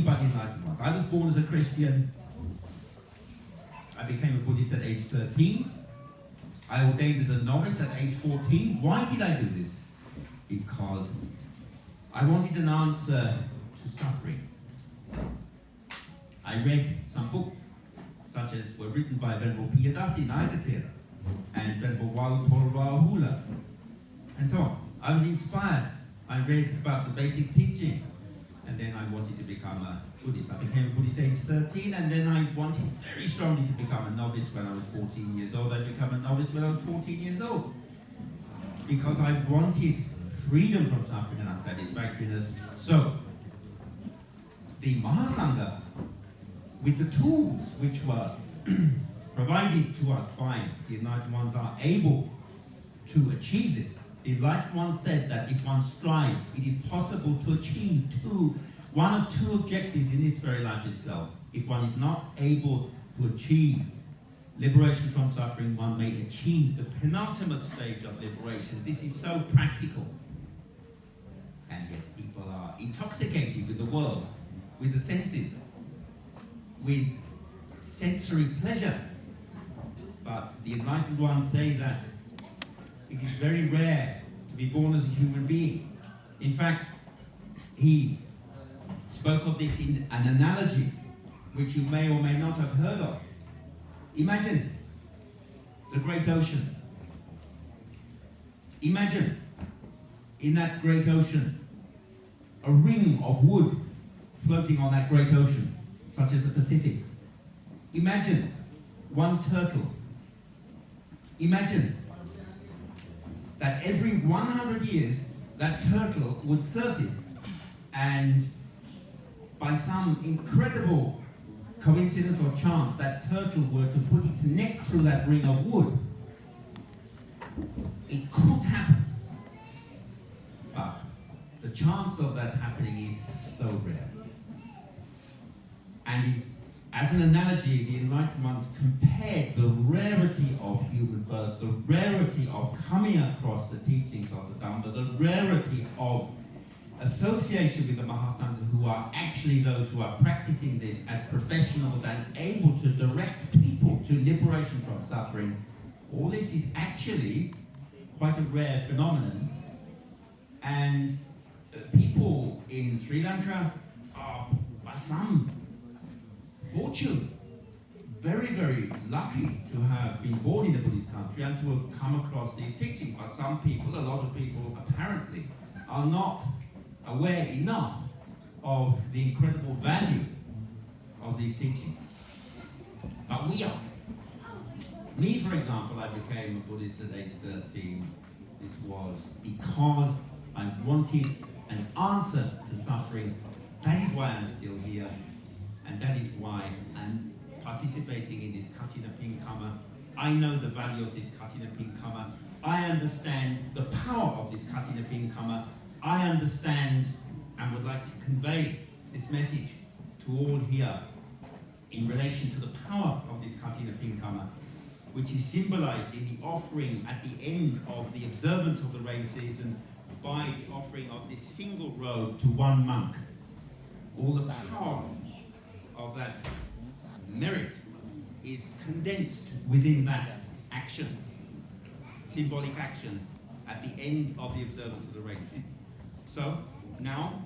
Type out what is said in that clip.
only but enlightened ones. I was born as a Christian. I became a Buddhist at age 13. I ordained as a novice at age 14. Why did I do this? Because I wanted an answer to suffering. I read some books, such as were written by Venerable Piyadasi Naikatira and Venerable Walpol Rahula, and so on. I was inspired. I read about the basic teachings, and then I wanted to become a Buddhist. I became a Buddhist at age 13, and then I wanted very strongly to become a novice when I was 14 years old. I became a novice when I was 14 years old, because I wanted freedom from suffering and unsatisfactoriness. So, the Mahasangha, with the tools which were provided to us by the Enlightened Ones, are able to achieve this. The Enlightened Ones said that if one strives, it is possible to achieve one of two objectives in this very life itself. If one is not able to achieve liberation from suffering, one may achieve the penultimate stage of liberation. This is so practical. And yet people are intoxicated with the world, with the senses, with sensory pleasure. But the Enlightened Ones say that it is very rare to be born as a human being. In fact, he spoke of this in an analogy which you may or may not have heard of. Imagine the great ocean. Imagine in that great ocean a ring of wood floating on that great ocean, such as the Pacific. Imagine one turtle. Imagine that every 100 years that turtle would surface, and by some incredible coincidence or chance that turtle were to put its neck through that ring of wood. It could happen, but the chance of that happening is so rare. And as an analogy, the Enlightened Ones compared the rarity of human birth, the rarity of coming across the teachings of the Dhamma, the rarity of association with the Mahasangha, who are actually those who are practicing this as professionals and able to direct people to liberation from suffering. All this is actually quite a rare phenomenon, and people in Sri Lanka are, by some fortune, very, very lucky to have been born in a Buddhist country and to have come across these teachings. But some people, a lot of people apparently, are not aware enough of the incredible value of these teachings. But we are. Me, for example, I became a Buddhist at age 13. This was because I wanted an answer to suffering. That is why I'm still here. And that is why I'm participating in this Katina Pinkama. I know the value of this Katina Pinkama. I understand the power of this Katina Pinkama. I understand and would like to convey this message to all here in relation to the power of this Katina Pinkama, which is symbolized in the offering at the end of the observance of the rain season by the offering of this single robe to one monk. All the power of that merit is condensed within that action, symbolic action, at the end of the observance of the rain season. So now